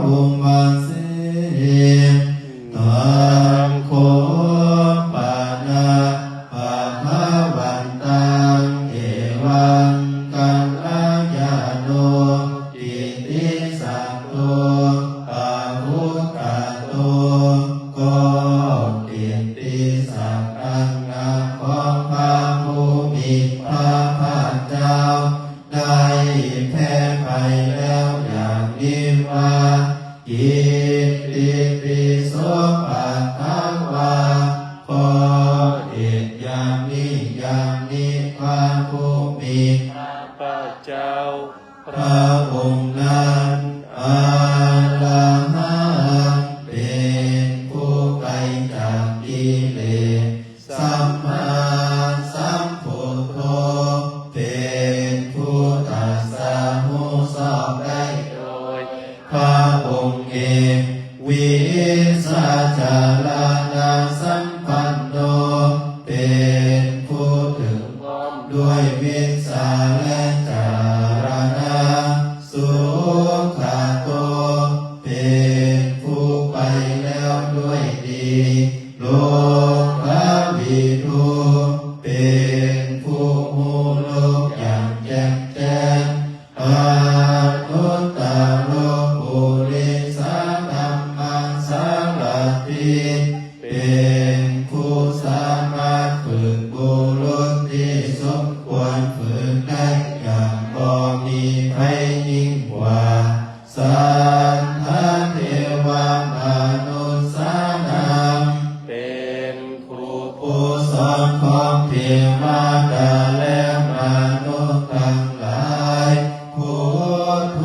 อุมาเสตังโคปานะภะคะวันตังเอวังกัลยาโนอิติสัตโตอาหุกาโตโกอิติสักขังนะของพระผู้มีพระภาคเจ้าได้แผ่ไปแล้วอย่างนี้ว่าอิติปิโสภะคะวาขอเดชอย่างนี้พระผู้มีพระภาคเจ้าพระองค์นั้นอาลาหังเป็นผู้ไกลจากกิเลสสัมมาสัมพุทโธเป็นผู้ตรัสรู้ชอบได้โดยพระองค์เองวิสัชรณะสัมปันโนเป็นผู้ถึงพร้อมด้วยวิสาและจารณะสุขโตเป็นผู้ไปแล้วด้วยดีโลกวิทูเป็นผู้รู้โลกอย่างแจ่มแจ้งอนุตตโรปุริสธัมมังสารถิเป็นผู้สามารถฝึกบุรุษที่สมควรฝึกได้อย่างบ่มีใครยิ่งกว่าสัทธเทวมนุษย์สานังเป็นผู้สอนของเทวดาและมนุษย์ทั้งหลายพุทโธ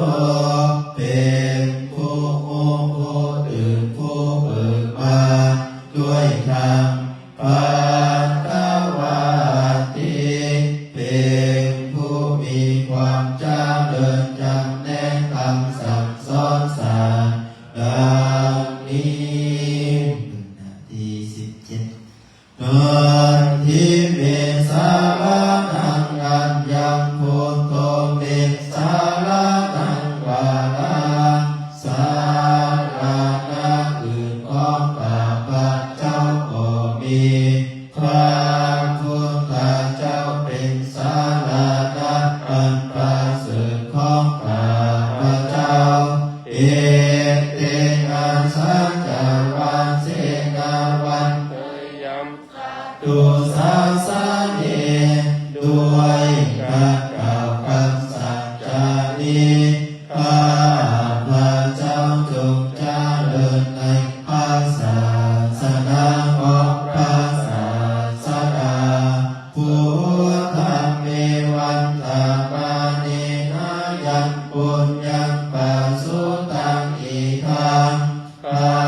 เป็นผู้รู้ผู้ตื่นผู้เบิกบานด้วยธรรมปัตตวาติเป็นผู้มีความเจริญจำแนกคำสั่งสอนสารดังนี้นาที17นันทิเมสารนังอัญญังพุทโธเมสารนังวาลาสารณะอื่นของข้าพเจ้าก็มีพระพุทธเจ้าเป็นสารณะอันประเสริฐของข้าพเจ้าเอเตนะสัจจวันเสนาวันเตยัมตุสาสาเนด้วยการกล่าวคำสัจจานี้ข้าพเจ้าจงเจริญในพระศาสนาของพระศาสดาพุทธังเมวันตามานินายันปุญญังปัสสุตังอีทังข้า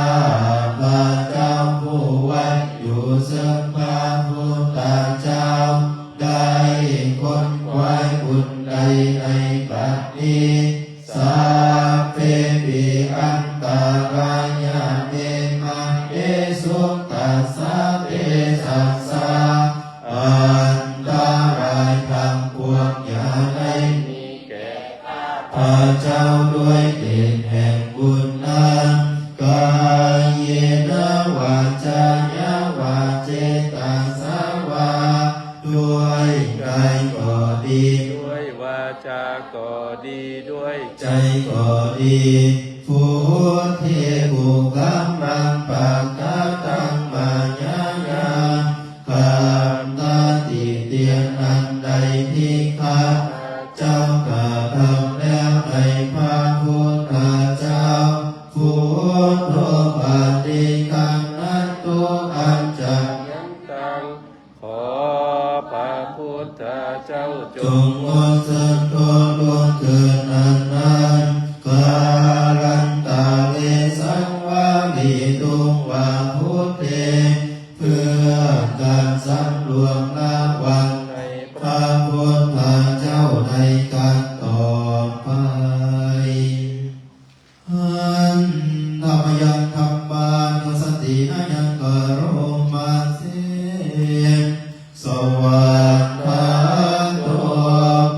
พเจ้าผู้ไว้อยู่ซึ่งพระพุทธเจ้าได้ค้นคว้าบุญใดในบัดนี้สัพเพปิอันตรายาเมมาเอสุตัสสะเตสัสสะอันตรายทางปวงอย่าได้มีแก่ข้าพเจ้าด้วยเดชแห่งบุญนั้นกายเยนะวาจายาวาเจตสาวาด้วยกายก็ดีด้วยวาจาก็ดีด้วยใจก็ดีพุทเทบุกัมมังปักขะตังมายายาคำตาติเตียนอันใดที่ข้าเจ้ากระทำแล้วในพระพุทธเจ้าพุทโธปฏิคันนัตตุอัญจังยันตังขอพระพุทธเจ้าจงงดสันโตดวงเกิดนั้นกาลันตาเลสังวาลีตุงวาพุทเทเพื่อการสำรวมละวันในพระพุทธเจ้าในการต่อไปหันธรรมยังธรรมานุสติอายังกโรมาเสสวัสดิ์โต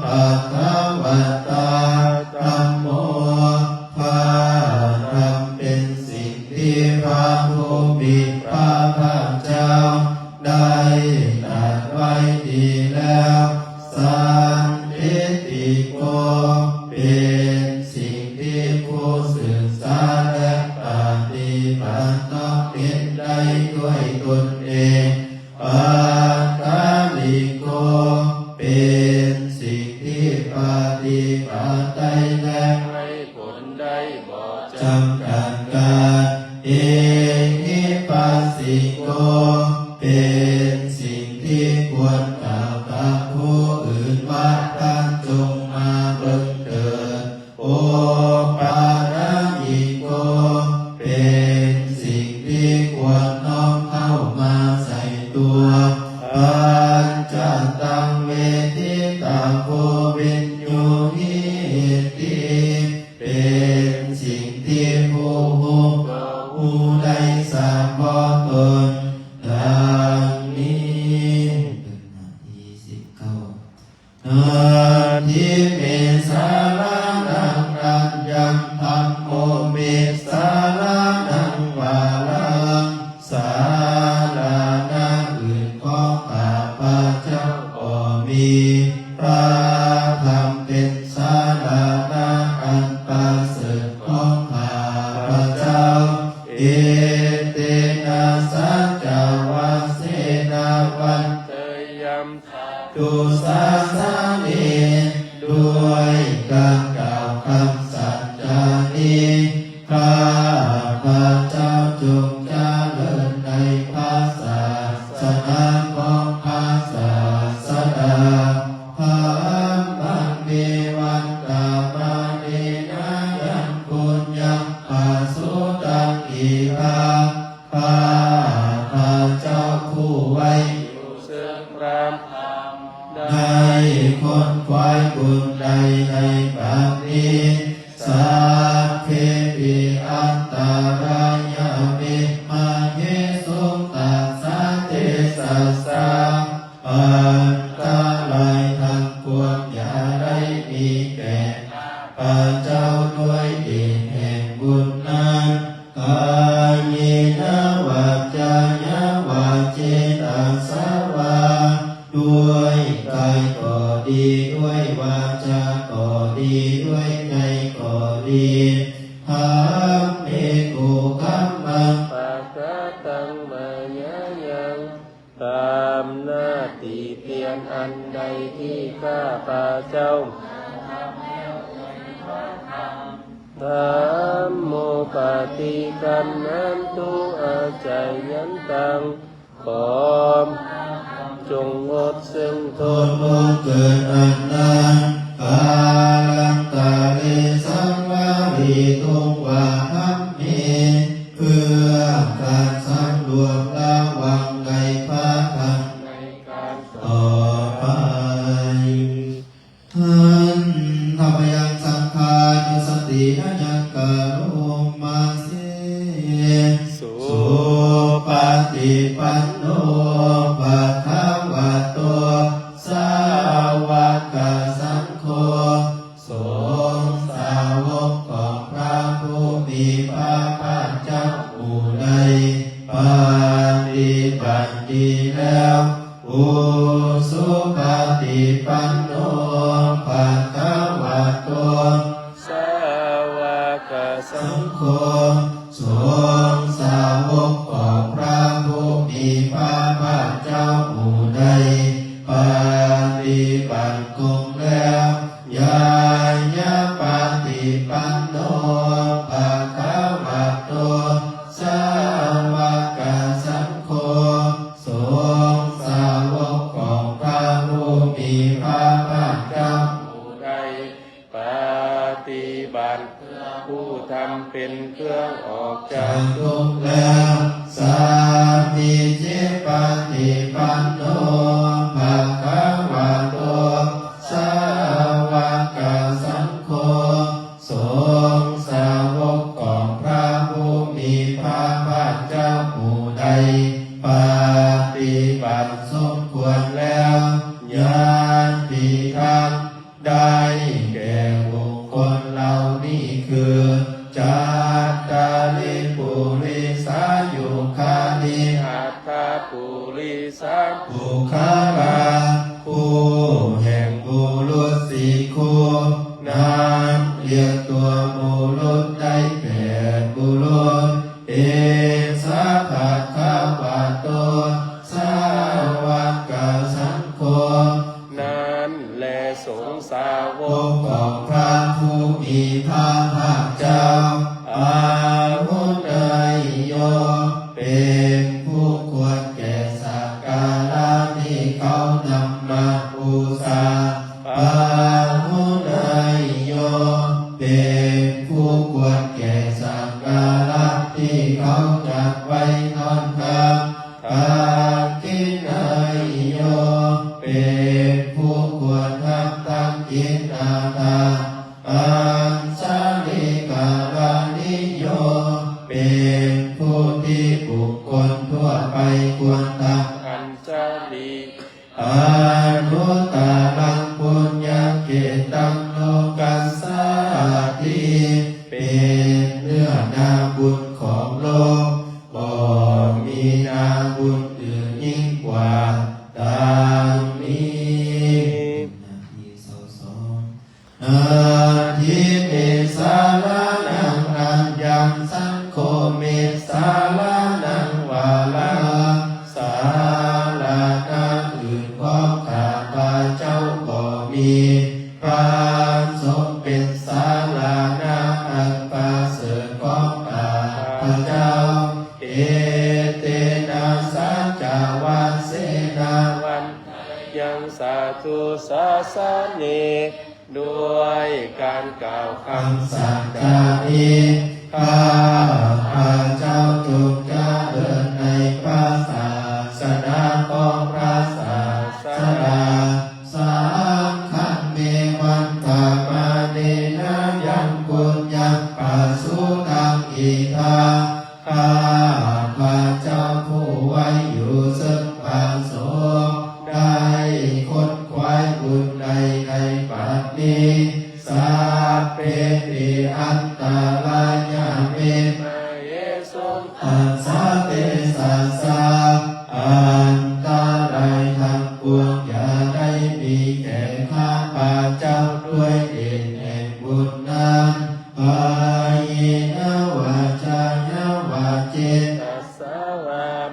ปัตตวตาธัมโมภา ศึกษาและปฏิบัติต้องเป็นได้ด้วยตนเองปัจจาลิโกเป็นสิ่งที่ปฏิบัติได้และให้ผลได้บ่จำกัดการเอหิปัสสิโกเป็นสิ่งที่ควรกล่าวกับผู้อื่นว่าท่านจงมาเบิ่งเถิดโอปารายิโกเป็นสิ่งที่ควรน้อมเข้ามาใส่ตัวปัญจตังเวทิตาโกวิญโยหิติเป็นสิ่งที่ผู้รู้ผู้ได้ทราบบ่ตนดังนี้เป็นนาที19ทิเมสารานังรัญญังธัมโมเมสารานังวาลังสารานาอื่นของข้าพเจ้าก็มีพระธรรมเป็นสารานาอันประเสริฐของข้าพเจ้าเอเตนะสัจจวัสเสนาวันเตยัมตุสาสาเนด้วยการกล่าวคำสัจจานี้ข้าพเจ้าจงเจริญในพระศาสนาของพระศาสดาพระมังเมวันตามาเนนะยังปุญญังปัสสุตังอีกาข้าพเจ้าผู้ไว้อยู่ซึ่งพระธรรมได้คนควายบุญใดในบัดนี้สัพเพปิอันตรายามิมาเยสุตัสสะเทสัสสะอันตรายทั้งปวงอย่าได้มีแก่ข้าพเจ้าด้วยเดชแห่งบุญนั้นกายเยนะวัจจายะวาเจตัสสะวาด้วยกายก็ดีด้วยวาจาก็ดีด้วยใจก็ดีหัมเมโกคัมมังปะกะตังมายะยังตามหน้าที่เพียรอันใดที่ข้าพเจ้าธัมโมปฏิคันนันตุอาจายันตังขอจงงดซึ่งโทษล่วงเกินอันนั้นกาลันตาเรสังวารีตุงวาหัมเมเพื่อการสำรวมระวังในพระธรรมในการต่อไปท่านธรรมยังสังฆานุสตินะยังกะโรมาเสสุปฏิปันโนภะคะวะโตสาวกสังโฆสงฆ์สาวกของพระผู้มีพระภาคเจ้าผู้ใดปฏิบัติดีแล้วอุสุปฏิปันโนภะคะวะโตสาวกสังโฆสงฆ์สาวกของพระผู้มีพระภาคเจ้าผู้ใดปฏิบัติคงแล้วญาญาปฏิปันโนภะคะวะโตสาวกสังโฆสงฆ์สาวกของพระผู้มีพระภาคเจ้าผู้ใดปฏิบัติผู้ทำเป็นเครื่องออกจากทุกข์แล้วสามีจิปฏิปันโนภะคะวะโตสาวกสังโฆสงฆ์สาวกของพระผู้มีพระภาคเจ้าผู้ใดปฏิบัติสมควรแล้วญาติธรรมได้แก่บุคคลเหล่านี้คือจัตตาลิปุริสายุคานิอัตถาปุริสาภูคาลาผู้แห่งบุรุษสี่คู่นั้นเรียกตัวบุรุษได้ อาหุเนยโยเป็นผู้ควรแก่สักการะที่เขานำมาบูชาอาหุเนยโยเป็นผู้ควรแก่สักการะที่เขาจัดไว้นอนกลางอาคิเนยโยเป็นผู้ควรทำตั้งจิตอาตาอัญชลิกาวานิโยเป็นผู้ที่บุคคลทั่วไปควรทำอัญชลี อนุตตรังปุญญเกตังโลกัสสาติเป็นเนื้อนาบุญของโลกบ่มีนาบุญอื่นยิ่งกว่าดังนี้นาที22นาทีเมสาลานังอัญญังสังโฆเมสาลานังวาลาสาลานาอื่นของข้าพระเจ้าก็มีพระสงฆ์เป็นศาลานาอันประเสริฐของข้าพระเจ้าเอเตนะสัจจวาเสนาวันยังสาธุสาสานีด้วยการกล่าวคำ คำสัจจามิข้าพระเจ้าจงเจริญในพระศาสนาของพระศาสดาสังฆังเมวันตามาเนนะยังปุญญังปัสสุตังอิทาข้าพระเจ้าผู้ไว้อยู่ซึ่งพระสงฆ์ได้ค้นคว้าบุญใดในบัดนี้สัพเพติอันตรายาเมมาเยสุอัสสะเตสัสสะอันตรายทั้งปวงอย่าได้มีแก่ข้าพระเจ้าด้วยเดชแห่งบุญนั้นกายนวาจานวาเจต ตัสสาวาม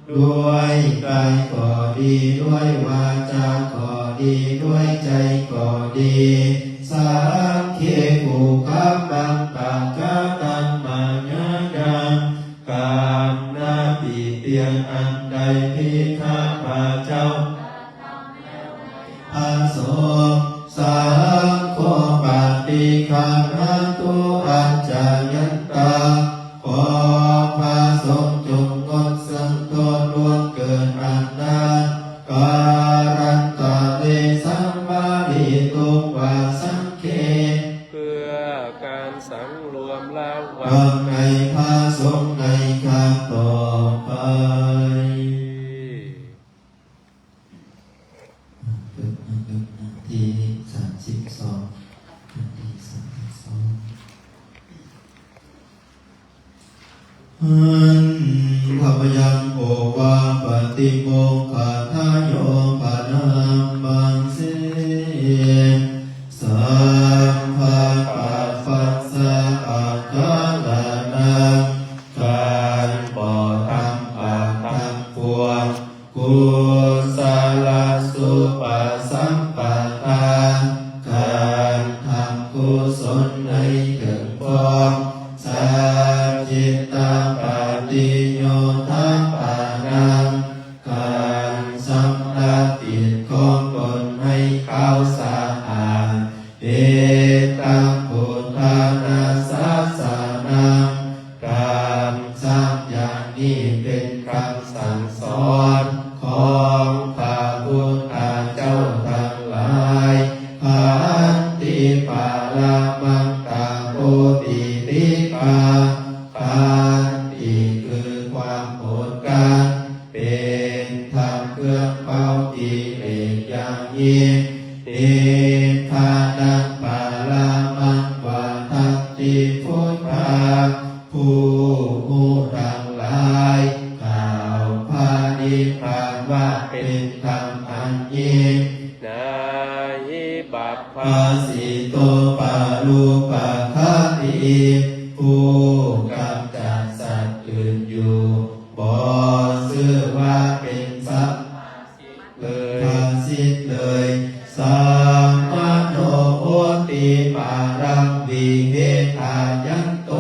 ด้วยกายก็ดีด้วยวาจาก็ดีด้วยใจก็ดีสังเคปุคัมมังปะกะตังมัญญายังกามนาปีเตียนอันใดที่ข้าพระเจ้าอาโสสังโฆปฏิคันหันตุอัจจายันตาขอพระสงฆ์จงงดซึ่งตัวล่วงเกินอันนั้นการันตะเลสัมมาริตุวาสังเข เพื่อการสังรวมละวั วาง ในพระสงฆ์ในครั้งต่อไปนาที32นาที32ข้าพยังโอวาปฏิโมกขาทายโยปะนังบังเสสัมภะปัสสะสะอาคาลานังการบ่ทำบาปทั้งปวงกุศลสุปสัมปทาการทำกุศลในถึงพร้อมสัจจิตตปฏิโยทัปปานังการสำลักจิตของตนให้เขาสะอาดเอตังพุทธานาสัสสะนังการสร้างอย่างนี้เป็นคำสั่งสอนของพระพุทธเจ้าทั้งหลายขันติปารามังตาโพติติกาขันติคือความอดกลั้นเป็นธรรมเครื่องเป้ากิเลสอย่างยิ่งนิพพานังปารามังวาทัตติพุทธาผู้หูทั้งหลายกล่าวพระนิพพานว่าเป็นธรรมอันยิ่ง นายิบัพพะ ปาสิโตปาลูปะคติผู้กำจัดสัตว์อื่นอยู่บ่ชื่อว่าเป็นสัพพสิทธิ์เลยสัมมาโนโหติปารังวิเวทายันโต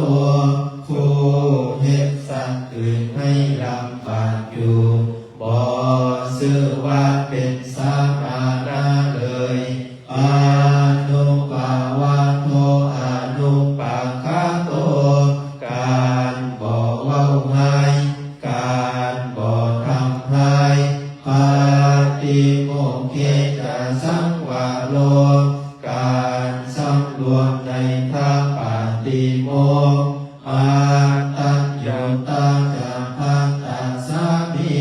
ตตาจะพันตาสามี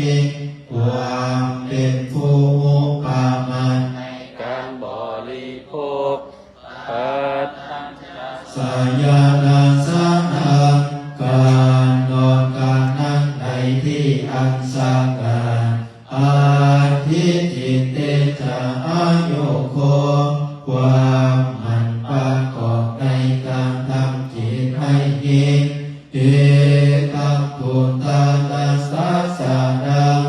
ความเป็นผู้มุปามันในการบริโภคปัต สายานาสานังการนอนการนั่งในที่อันสงัดอาทิจิตเตจะอายุโคความมันประกอบในการทำจิตให้ยิ่งเอตัมพุทธานาสาสานัง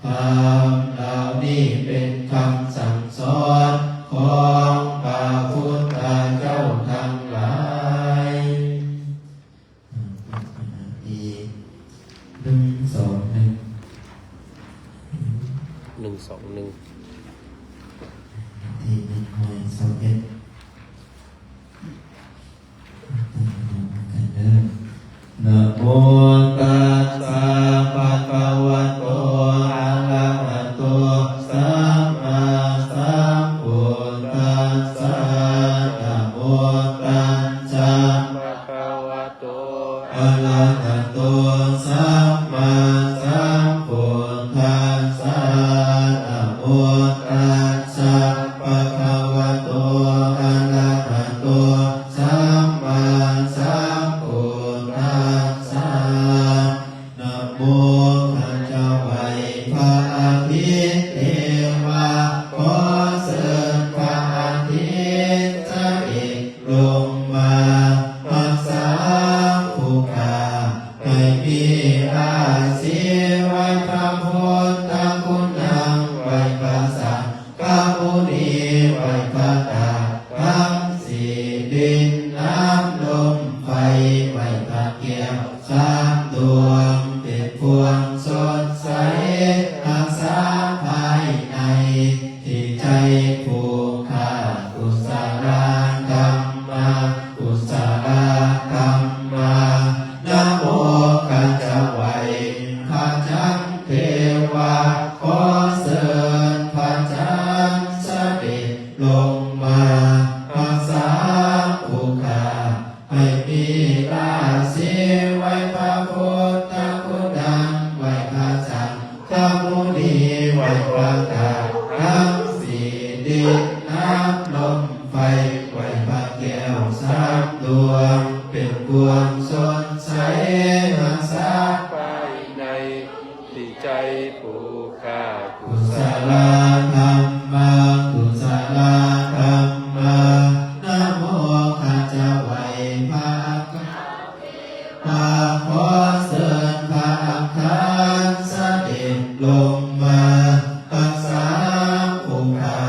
ธรรมเหล่านี้เป็นคำสั่งสอนของพระพุทธเจ้าทั้งหลายหนึ่งสองหนึ่ง 121ที่หนึ่งหน่วยสองเอ็ดนะโมตัสสะภะคะวะโตอะระหะโตสัมมาสัมพุทธัสสะนะโมตัสสะ ภะคะวะโต อะระหะโตสัมมาสัมพุทธัสสะนะโมตัสสะภะคะวะโตอะระหะโตสัมมาสัมพุทธัสสะนะโมข้าเจ้าไหวพระอาทิตย์เทวาขอเสริญพระอาทิตย์เสด็จลงมารักษาผู้ข้าให้มีอาศีไว้พระพุทธคุณนางไว้พระสังฆมุนีไว้พระตาทั้งสี่ดินน้ำลมไฟไว้พระแก้วสามดวงเป็นพวงสดใสรักษาภายในที่ใจผู้ข้ากุศลกรรมากุศลกรรมานะโมข้าเจ้าไหวข้าจันเทวาขอเสริญพระจันทร์เสด็จลงมารักษาผู้ข้าให้มีราศีไว้พระพุทธคุณนางไว้พระสังฆมุนีไว้พระตาทั้งสี่ดินน้ำลมไฟไว้พระแก้วสามดวงเป็นพวงสดใสรักษา ภายในที่ใจผู้ข้ากุ กุ ศ ศ ล ลธรรมากุศลธรรมานะโมข้าเจ้าไหวพระข้าขอเสริญพระอังคารเสด็จลงมารักษาผู้ข้า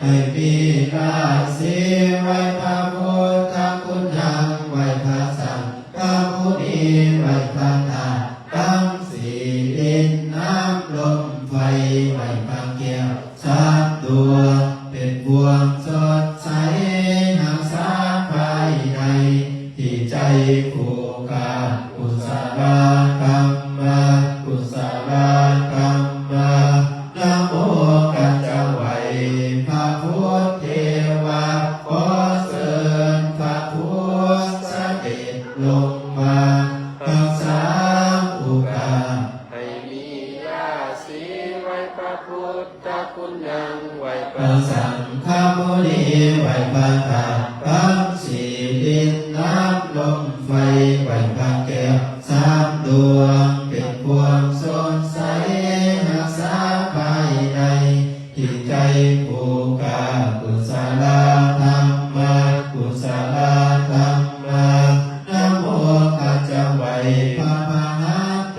ให้มีราศีไว้พระพุทธคุณนางไว้พระสังฆมุนีไว้พระตาทั้งสี่ดินน้ำลมไฟไว้พระแก้วสามดวงเป็นพวงสดใสรักษาภายในที่ใจผู้ข้ากุศลกรรมากุศลกรรมานะโมข้าเจ้าไหวพระพุทธเทวาขอเสริญพระพุทธเสด็จลงมารักษาผู้ข้า ให้มีราศีไว้พระพุทธคุณนางไว้พ พ ระ ระสังฆมุนีไว้พระตาทั้งสี่ดินน้ำลมไฟไว้พระแก้วสามดวงเป็นพวงสดใสรักษาภายในที่ใจผู้ข้ากุศลธรรมากุศลธรรมานะโมข้าเจ้าไหวพระมหาเท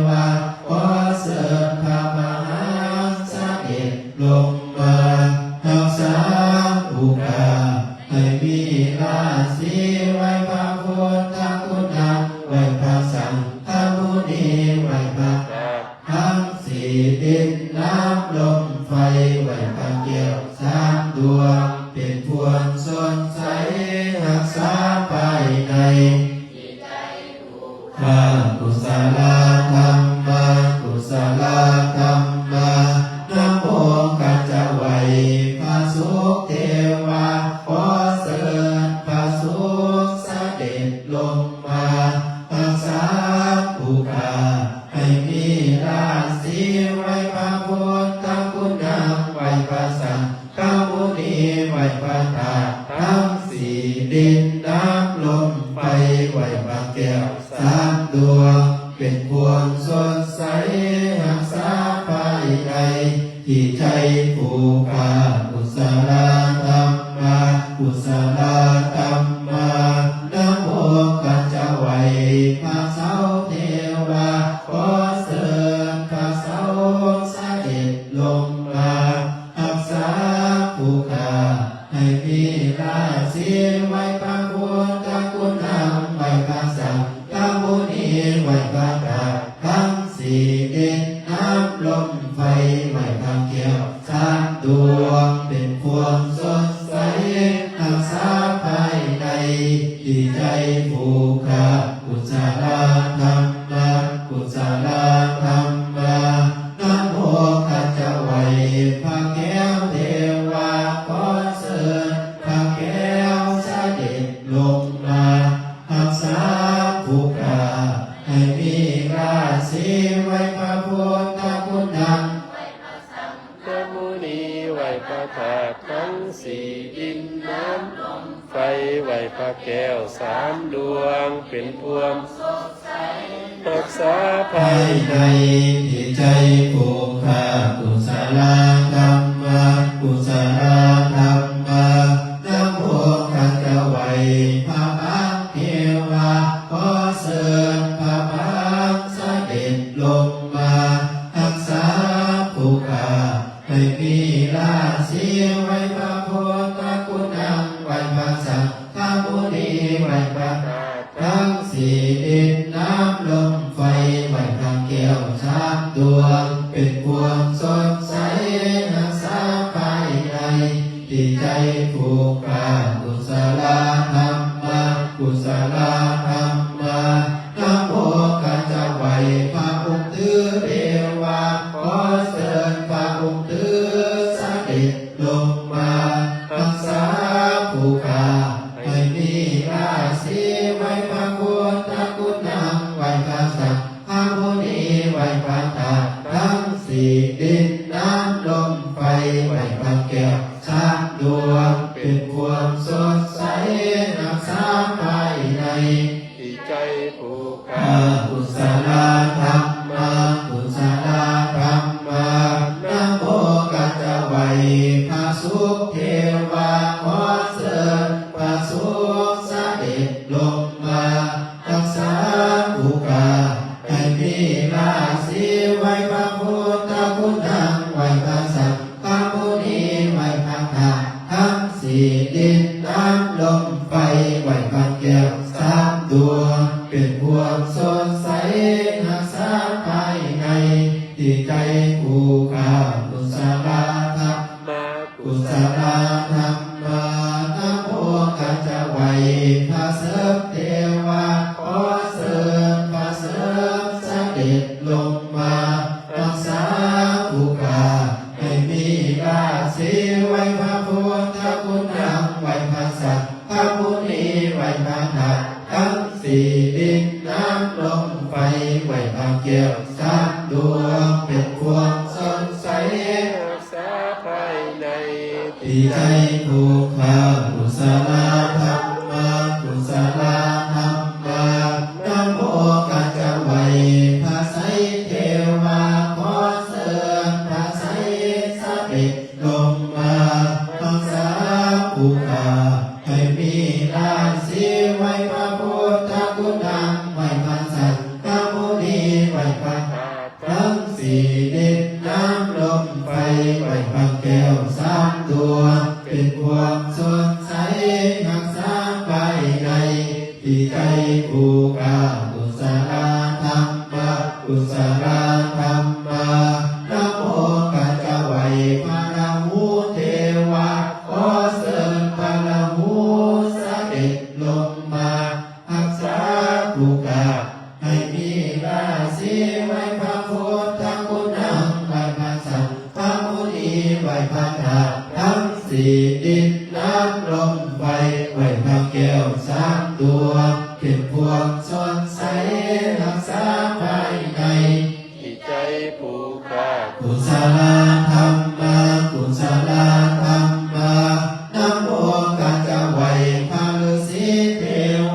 วาขอเสริญพระมหาเสด็จลงมารักษาผู้ข้าให้มีราศีไว้พระพุทธคุณนางไว้พระสังฆมุนีไว้พระตาทั้งสี่ดินน้ำลมไฟไว้พระแก้วสามดวงเป็นพวงสดใสรักษาภายในข้ากุศลธรรมากุศลธรรมานะโมข้าเจ้าไหวพระสุขเทวาขอเสริญพระสุขเสด็จลงมารักษาผู้ ก้วสามดวงเป็นพวงสดใสรักษาภายในที่ใจผู้ข้ากุศลธรรมากุศลธรรมานะโมกัจจไว้พระเสาเทวาขอเสริญพระเสาเสด็จลงมารักษาผู้ข้าให้มีราศีไว้พระพุทธคุณนำไว้พระสังฆมุนีไว้พระธาตุทั้งสี่ดินน้ำลมไฟไว้พระแก้วสามดวงเป็นพวงสดใสรักษาภายในที่ใจผู้ข้ากุศลธรรมากุศลธรรมานะโมกัจจไว้พระแก้วเทวาขอเสริญพระแก้วเสด็จลงมารักษาผู้ข้าให้มีราศีไว้พระพุทธคุณนำ พระมุนีไหวพระธาตุทั้งสี่ดินน้ำลมไฟไหวพระแก้วสามดวงเป็นพวงรักษาภา ภาย ยในที่ใจผู้ข้ากุศลธรรมากุศลธรรมานะโมกัจจไว้พระพักตร์เทวาขอเสริญพระพักตร์เสด็จลงมารักษาผู้ข้าให้มีราศีไว้พระพุทธคุณนำไว้พระสังฆมุนีไว้พระธาตุทั้งสี่ดินน้ำลมไฟไว้พระแก้วสามดวงเป็นพวงสดใสรักษาภายในที่ใจผู้ข้ากุศลธรรมากุศลธรรมานะโมกัจจไว้พระองค์ถือเทวาขอเสริญพระองค์ถือเสด็จลงมารักษาผู้ข้าให้มีราศีไว้พระพุทธคุณนำไว้พระสังฆมุนีไว้พระธาตุทั้งสี่ดินน้ำลมไฟไว้พระแก้วสามดวงเป็นพวงสดใสรักษาภายใน ที่ใจผู้ ข้า ข้า กุศลธรรมากุศลธรรมานะโมกัจจไว้พระสุขเทวาขอเสริญพระสุขเสด็จลงมารักษาผู้ข้าให้มีราศีไว้พระพุทธคุณนำไว้พระสังฆมุนีไว้พระธาตุทั้งสี่ดินน้ำลมไฟไว้พระแก้วสามดวงเป็นพวงสดใสรักษาภายในที่ใจผู้ข้ากุศลธรรม มา กุศลธรรมานะโมกัจจไว้พระเสริมเทวาขอเสริญพระเสริมเสด็จลงมารักษาผู้ข้าให้มีราศีไว้พระพุทธคุณนำไว้พระสังฆมุนีไว้พระธาตุทั้งสี่ดินน้ำลมไฟไว้พระแก้วสามดวงเป็นพวงสดใส รักษาภายใน ที่ใจผู้ข้ากุศลธรรมากุศลธรรมานะโมกัจจไว้พระไสยเทวาขอเสริญพระไสยเสด็จลงมารักษาผู้ข้าให้มีราศีไว้พระพุทธคุณนำไว้พระสังฆมุนีไว้พระธาตุทั้งสี่ดินน้ำลมไฟไว้พระแก้วสามดวงเป็นพวงสดใสรักษาภายในที่ใจผู้ข้ากุศลธรรมากุศลธรรมานะโมกัจจไว้พระราหูเทวาขอเสริญพระราหูเสด็จลงมารักษาผู้ข้าให้มีราศีไว้พระพุทธคุณนำไว้พระสังฆมุนีไว้พระธาตุทั้งสี่ดินน้ำลมไฟไว้พระแก้วสามดวงเป็นพวงสดใสรักษาภายใน ที่ใจผู้ข้า กุศลธรรมากุศลธรรมานะโมกัจจไว้พระฤาษีเท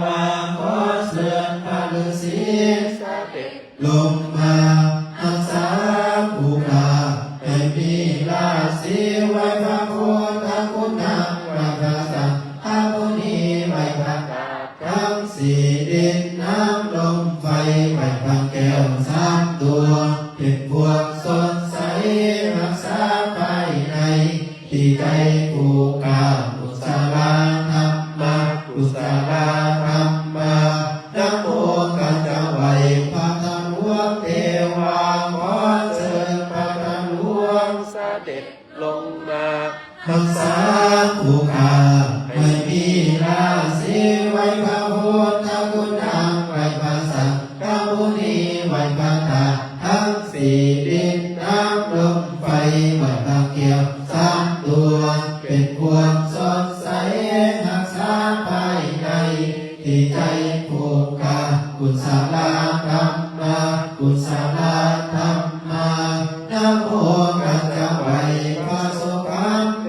วาขอเสริญพระ ฤาษี เสด็จ ลงมารักษาผู้ข้าให้มีราศีไว้พระพุทธคุณนางไว้พระสังฆมุนีไว้พระทั้งสี่ดินน้ำลมไฟไว้พระแก้วสามตัวเป็นพวกสดใสรักษาภายในที่ใจผู้กล้ากุศลธรรมะกุศลธรรมะนะโมกัจจไว้พระทหลวงเทวาขอเชิญพระทหลวง เสด็จลงมา รักษาผู้ข้าให้มีราศีไว้พระพุทธคุณนางไว้พระสังฆมุนีไว้พระธาตุทั้งสี่ดินน้ำลมไฟไว้พระเกี่ยวสามตัวเป็นพวงสดใสรักษาภายในที่ใจผู้ข้ากุศลธรรมะกุศลธรรมะนะโมกัจจไว้พระสุขัมเท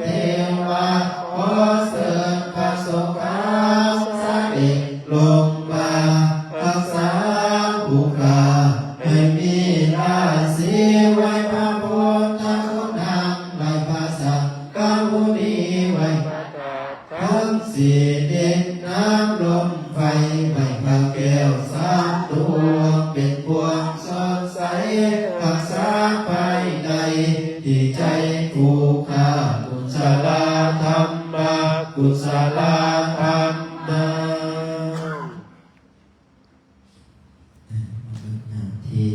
วาขอเชิญพระสุขัมเสด็จลงมารักษาผู้ข้าให้มีราศีไว้พระพุทธคุณนางไว้พระสังฆมุนีไว้ทั้งสี่ดินน้ำลมไฟไว้พระแก้วสามตัวเป็นพวงสดใสรักษาภายในที่ใจผู้ข้ากุศลธรรมะกุศลธรรมะที่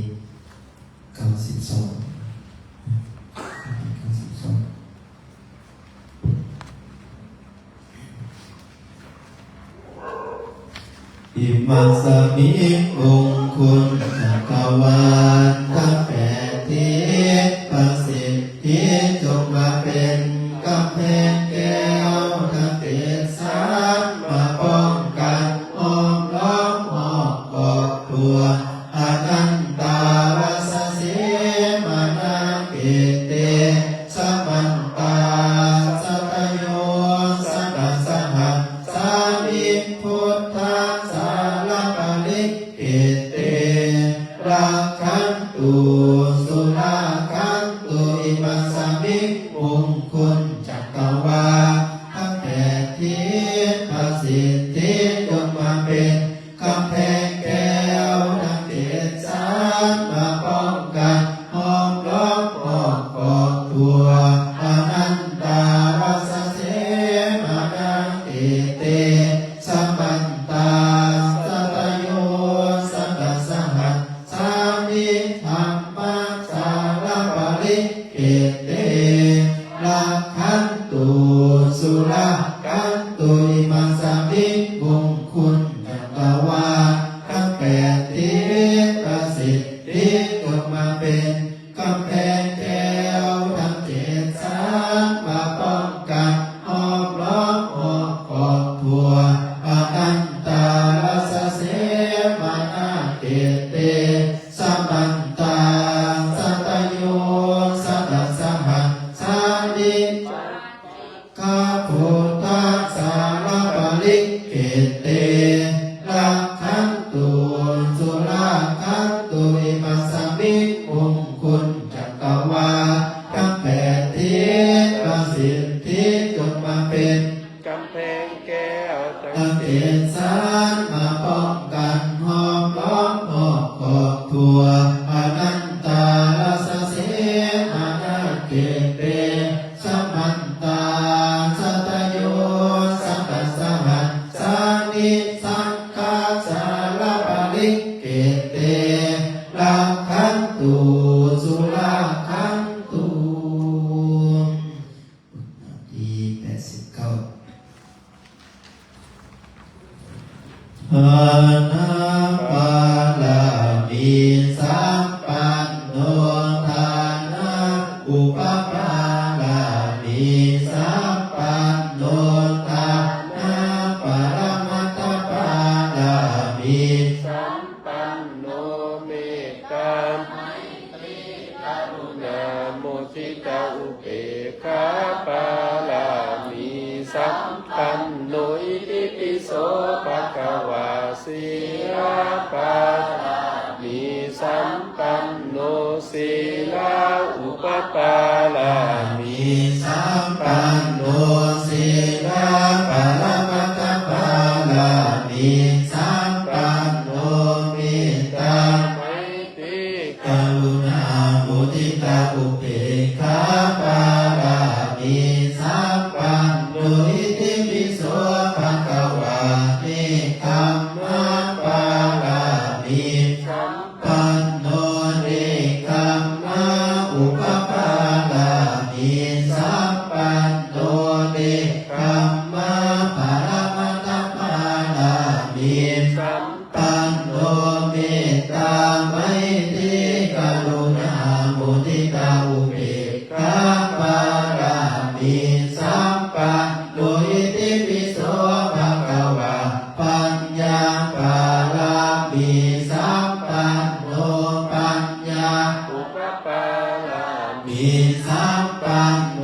92อิมังสมิงองคุณจักรวาลทั้งแปดทิศประสิทธิจงมาเป็นกำแพงแก้วทั้งเจ็ดสามมาป้องกันอ้อมล้อมอ้อมกอบตัวอนันตาวัสเสมานาเกเตสมันตาสัตโยสัตสหัสสามิพุทธาสารปริเกเตราคันตุสุราคันตุอิมัสสมิงมงคุณจักรวาลทั้งแปดทิศประสิทธิจงมาเป็นกำแพงแก้วทั้งเจ็ดสามมาป้องกันห้อมล้อมอ้อมกอดตัวอนันตาวัสเสมานาเกเตสัมมันตาสัตโยสัตสหัสสามิธรรมะสารปริเกเตราคันตุสุราคันตุอิมัสสมิงมงคุณจักรวาลทั้งแปดทิศประสิทธิจงมาเป็นกำแพงแก้วทั้งเจ็ดสามมาป้องกันอ้อมล้อมอ้อมกอดตัวอนันตาวัสเสมานาเกเตสัมมันตาสัตโยสัตสหัสสามิข้าพุทธาสารปริเกเตราคันตุสุราคันตุอิมัสสมิงมงคุณจักรวาลทั้งแปดทิศประสิทธิจงมาเป็น กำแพงแก้ว ตั้งเจ็ดสามมาป้องกันห้อมล้อมอ้อมกอดตัวอนันตาวัสเสมานาเกเตสัมมันตาสัตโยสัตสหัสสามิสังฆาสารปริเกเตราคันตุสุราคันตุที่89อานาปาลามิสัมปันโนทานาอุปปาลามิสัมปันโนทานาปรมัตถปาลามิ สัมปันโนเมตตาไมตรีกรุณาโมทิตาอุเบกขาปาลามิสัมปันโนอิติปิโสภะคะวาสีราปา ศีลาอุปปาลามิ อิสัมปันโนศีลาปรมัตถปาลามิสัมปันโนเมตตา ไมตรี กรุณามุทิตาอุเบกขาปารามิสัมปันโนอิติปิโสภะคะวะเนคัมมะปารามิ สัม ปันโนเนคัมมะอุปปารามิสัมปันโนเนคัมมะปรมัตถปารามิ สัม ปันโนเมตตาไมตรีกรุณามุทิตาอุเบกขาปารามิสัมปันโนอิติปิโสภะคะวะปัญญาปารามิสัมปันโนปัญญา อุปปาลามิ มิสัมปันโน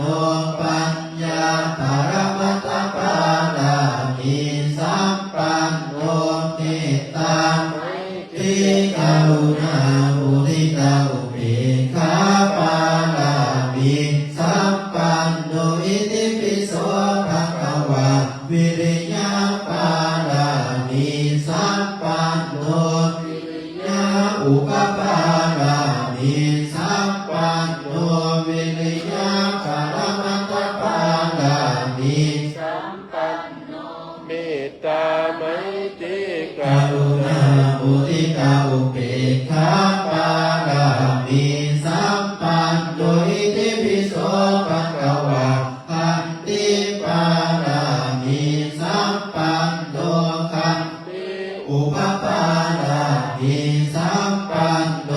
ปัญญาปรมัตถปารามิสัมปันโนเมตตา ไมตรี ทิกรุณามุทิตาอุเบกขาปารามิสัมปันโนอิติปิโสภะคะวะวิริยะปารามิสัมปันโนวิริยะอุปปารามิสัมปันโนวิริยะปรมัตถปารามิ สัมปันโนเมตตาไมตรีก กรุณามุทิตาอุเบกขาปารามิสัมปันโนอิติปิโสภะคะวะขันติปารามิสัมปันโนขัน ติ อุปปารามิสัมปันโน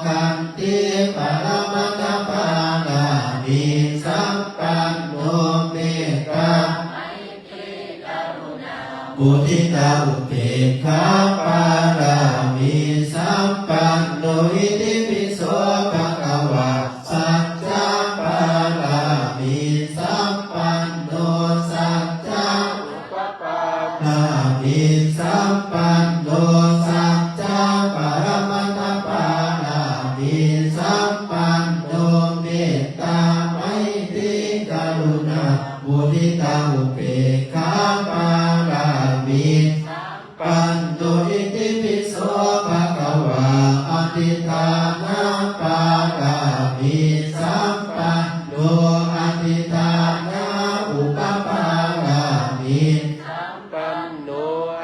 ขันติปรมัตถปารามิสัมปันโนเมตตา มุทิตาอุเบกขาปารามิสัมปันโนอิติปิโสภะคะวะสัจจะปารามิสัมปันโนสัจจะ อุปปา รามิสัมปันโนสัจจะปรมัตถปารามิสัมปันโนเมตตาไมตรีกรุณามุทิตาอุเบกขาปารามิปันโนอิติปิโสภะคะวะอธิฐานะปารามิสัมปันโนอธิฐานะอุปปารามิ สัมปันโน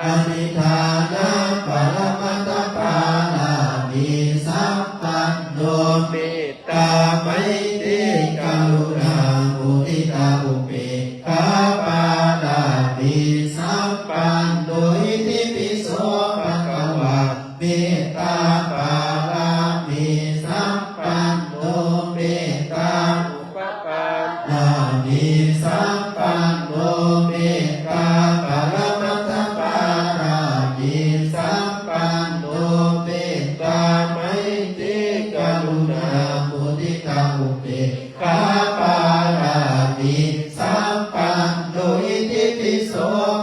อธิฐานะปรมัตถปารามิสัมปันโน เมตตา ตาไมตรีกรุณามุทิตาอุเบกขาปารามิสัมปันโนอิติปิโสภะคะวะเมตตาปารามิสัมปันโนเมตตา อุปปา นามิสัมปันโนเมตตาปรมัตถปารามิสัมปันโนเมตตาไมตรีกรุณามุทิตาอุเบกขาปารามิสัมปันโนอิติปิโส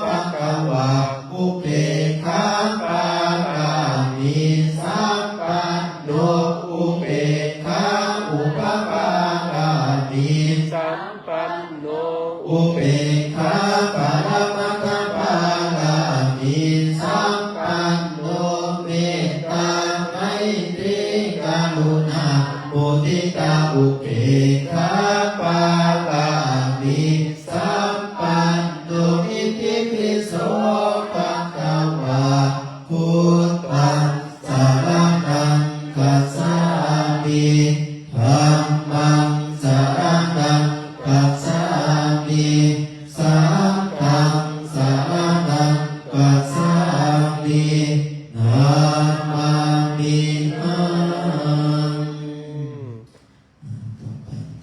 ภะคะวะอุเบกขาปารามิสัมปันโนอุเบกขาอุปปารามิ สัมปันโน อุเบกขาปรมัตถปารามิสัมปันโนเมตตาไมตรีกรุณามุทิตาอุเบกขาปารามิสัมปันโนอิติปิโสภะคะวะพุทธังสรณังคัจฉามิธัมมังสรณังคัจฉามิสังฆังสรณังคัจฉามินามามิหังต่อไป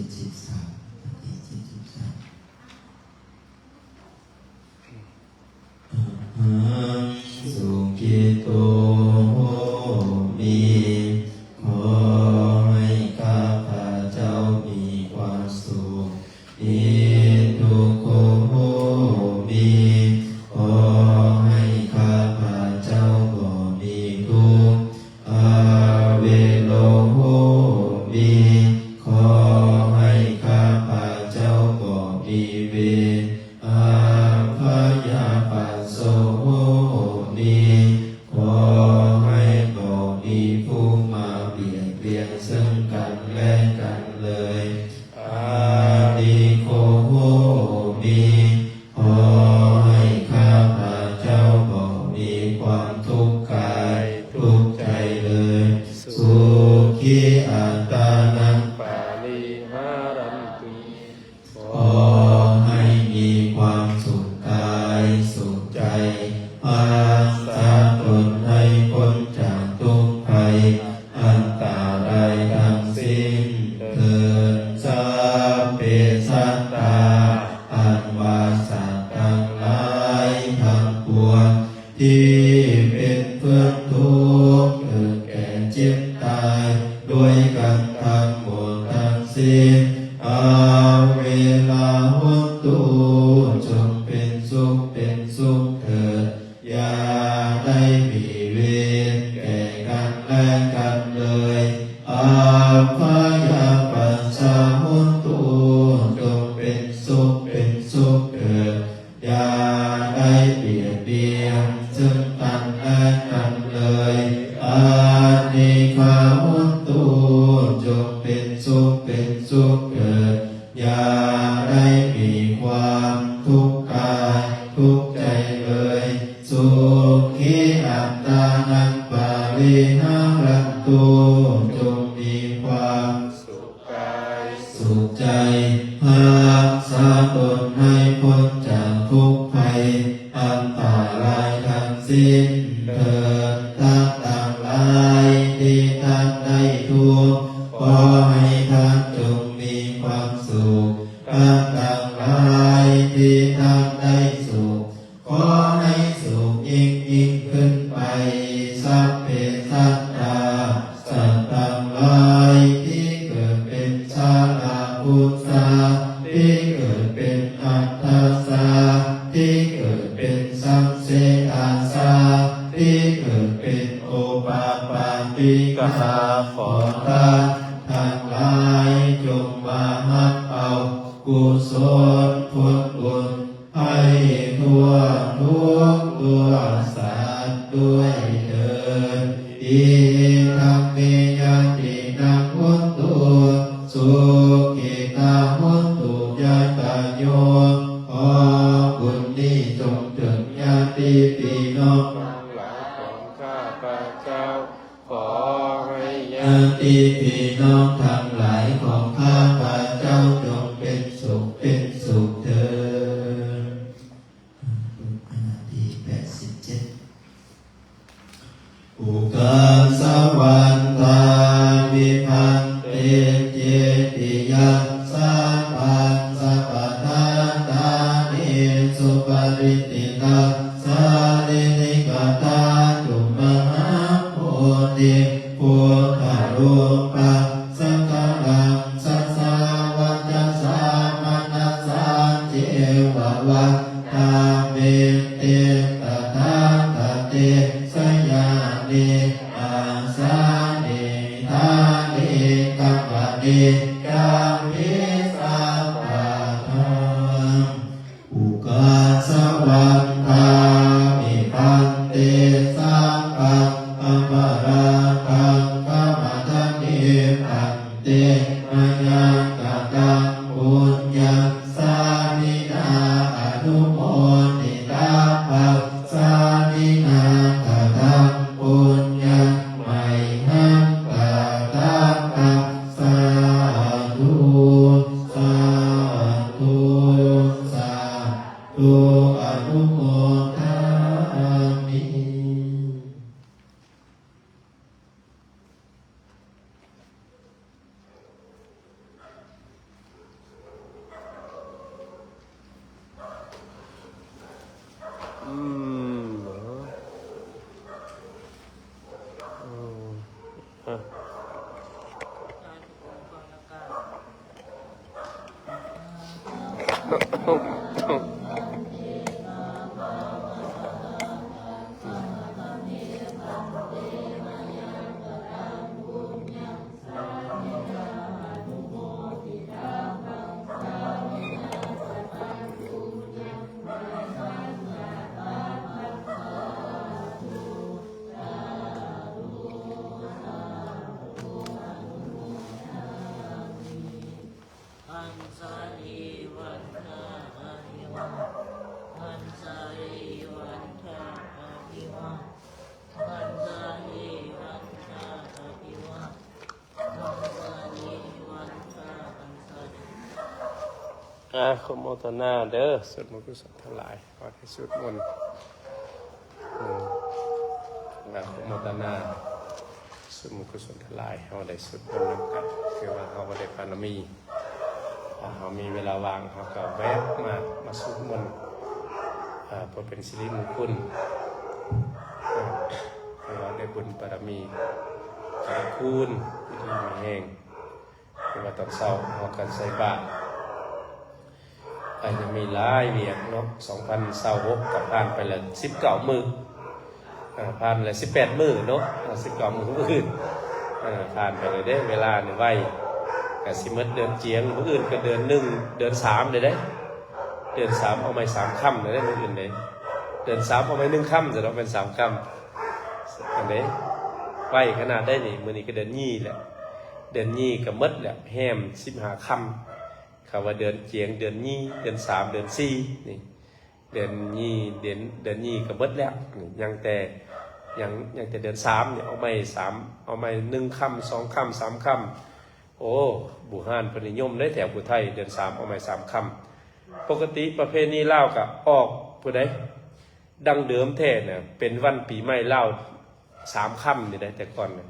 73นาที73หังสุขิโตมีขอให้ข้าพเจ้ามีความสุขอิทุกโขมีขอให้ข้าพเจ้าบ่มีทุกข์อาเวโลโหมีขอให้ข้าพเจ้าบ่มีเวรอาพยาปัสโสมีขอให้บ่มีผู้มาเบียดเบียนซึ่งกันและกันเลยอาดิโคโหมีขอให้ข้าพเจ้าบ่มีความทุกข์กายทุกข์ใจเลยสุขีอัตตานัง ปาลิหารันตุ ขอให้มีความสุขกายสุขใจรักษาตนให้พ้นจากทุกข์ภัยอันตรายทั้งสิ้นเถิดสัพเพสัตตาอันว่าสัตว์ทั้งหลายทั้งปวงที่เป็นเพื่อนทุกข์เกิดแก่เจ็บตายด้วยกันทั้งหมดทั้งสิ้นอาเวลาหุตุจงเป็นสุขเป็นสุขเถิดอย่าได้มีเวรแก่กันและกันเลยอาภยาปัสสะหุตุจงเป็นสุขเป็นสุขเถิดอย่าได้เบียดเบียนซึ่งกันและกันเลยอานิคาหุตุจงเป็นสุขเป็นสุขเถิดอย่าได้มีความทุกข์กายทุกข์ใจเลยสุขีอัตตานังปาริหารันตุจงมีความสุขกาย สุขใจรักษาตนให้พ้นจากทุกข์ภัยอันตรายทั้งสิ้นเถิดทั้งต่างหลายที่ท่านได้ทุกข์ขอให้ท่านจงมีความสุขทั้งต่างหลายที่ท่านได้สุขขอให้สุขยิ่งขึ้นไปสัพเพสัตตาสัตว์ต่างหลายที่เกิดเป็นชาลาพุทธาที่เกิดเป็นอัตตาสาที่เกิดเป็นสัมเสอาสาที่เกิดเป็นโอปาปาติกาขอท่านทั้งหลายจงมาหักเอากุศลผลบุญให้ทั่วทุกตัวสัตว์ด้วยเถิดอิทัมเมยตินังหุนตุสุขิตาหุนตุยะตาโยขอบุญนี้จงถึงญาติพี่น้องทั้งหลายของข้าพเจ้าขอให้ญา ญาติพี่น้องทั้งหลายของข้าพเจ้าจงเป็นสุขเป็นสุขเถิดนาที87อุกาสวันตาวิภันเตเจติยัสสะปัสสะปะทาตาเนสุปริติตัสสะเรนิกตาตุมหาโพธิพุทธรูปัสสะกะลังสัสสะวัจจะสามนัสสะเจวะวัฏฏาเมเตตถาคเตสยาเนอาสาเนทาเนกัปปะเนกามิสัพพะทังอุกาสวันทามิพันเตสังฆังอมราคังขมาทันเนพันเตมยังกตังปุญญังสามินาอนุโมทิตาภัสสามินากตังปุญญังไมหังกตังภัสสาธุสาธุสาธุอนุโมทามิ ขอโมทนาเด้อสวดมนต์กุศลทั้งหลายขอให้สวดมนต์ขอโมทนาสวดมนต์กุศลทั้งหลายเขาได้สวดมนต์นำกันคือว่าเขาได้บารมีเขามีเวลาว่างเขาก็แวะมาสวดมนต์เพื่อเป็นสิริมงคลเราได้บุญบารมีขอบคุณที่มีแห่งคือว่าตอนเช้าเขากันใส่บาตรยังมีหลายเวียกเนาะ2026กับผ่านไปแล้ว19 มื้อผ่านแล้ว18 มื้อเนาะ19 มื้ออื่นผ่านไปเลยเด้เวลาเนี่ยไวก็สิหมดเดือนเจียงมื้ออื่นก็เดือน1เดือน3เลยเด้เดือน3เอาใหม่3ค่ำเลยเด้มื้ออื่นเด้เดือน3เอาใหม่1ค่ำจะต้องเป็น3ค่ำอันเด้ไวขนาดได้นี่มื้อนี้ก็เดือนยี่แหละเดือนยี่ก็หมดแล้วแฮม15 ค่ำคำว่าเดือนเจียงเดือนยี่เดือน3เดือน4นี่เดือนยี่เดือนยี่ก็หมดแล้วยังแต่เดือน3เนี่ยเอาไม่3เอาไม่1ค่ำ2ค่ำ3ค่ำโอ้บุหานเพิ่นนิยมได้แถวผู้ไทยเดือน3เอาไม่3ค่ำปกติประเพณีลาวก็ออกผู้ใดดังเดิมแท้เนี่ยเป็นวันปีใหม่ลาว3ค่ำนี่ได้แต่ก่อนเนี่ย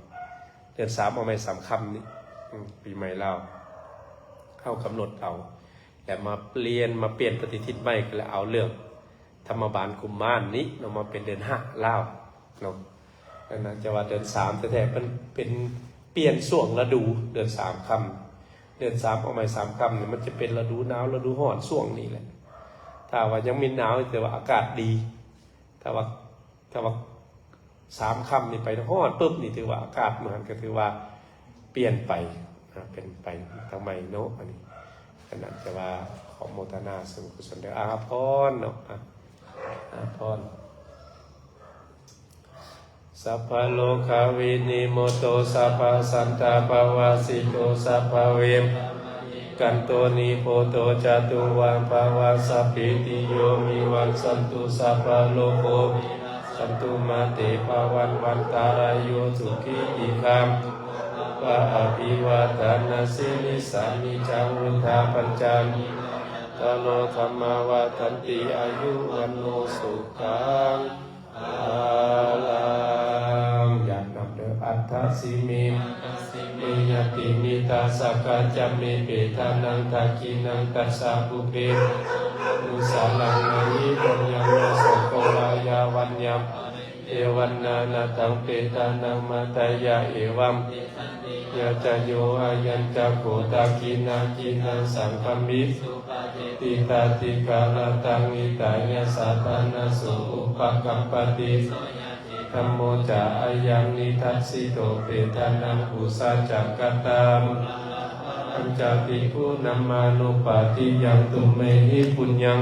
เดือน3เอาไม่3ค่ำนี่ปีใหม่ลาวเข้ากำหนดเอาแต่มาเปลี่ยนปฏิทินใหม่ก็แล้วเอาเรื่องธรรมบาลกุมมารนี้เรามาเป็นเดือน5ลาวเนาะนั่นจะว่าเดือน3แต่มันเป็นเปลี่ยนช่วงฤดูเดือน3ค่ำเดือน3เอาใหม่3ค่ำเนี่ยมันจะเป็นฤดูหนาวฤดูร้อนช่วงนี้แหละถ้าว่ายังมีหนาวแต่ว่าอากาศดีถ้าว่า3ค่ำนี่ไปร้อนปุ๊บนี่ถือว่าอากาศมันก็ถือว่าเปลี่ยนไปเป็นไปทำไมเนาะอันนี้ขนาดจะว่าขอโมทนาส่วนกุศลเด้ออาพรเนาะอาพรสัพพโลกาวินิโมโตสัพพสันตาภวาสิโตสัพพเวมกันโตนิโพโตจตุวังภวาสัพพิติโยมิวันสันตุสัพพโลกโคสันตุมาเตภวันตารายโยสุขีติคามวะอภิวาทานาสิลิสานิจังวุธาปัญจามิตโนธรรมาวาทันติอายุวันโนสุขังลังอยากนำเดออัตถสิมิมิยติมิตาสักกัจจมิเปทานังทักขินังตัสสะปุเพมุสาลังนายิปัญญังโนสโกลายาวัญญัมเอวันนานาตังเปตานังมาตายาเอวัมยะจโยอายัญจะโกตากินากินังสังฆมิติตาติกาลตังอิตายะสัตตานาสุอุปกัปปติธัมโมจะอายังนิทัสสิโตเปตานังปุสัจจกตามอัญจติภูนัมมานุปาทิยังตุเมหิปุญญัง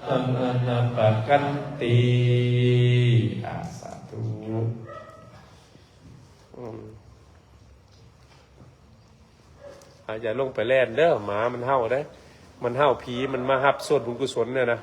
ตัณนาปะกันติสาธุอย่าลงไปแล่นเด้อหมามันเห่าได้มันเห่าผีมันมาหับส่วนบุญกุศลเนี่ยนะ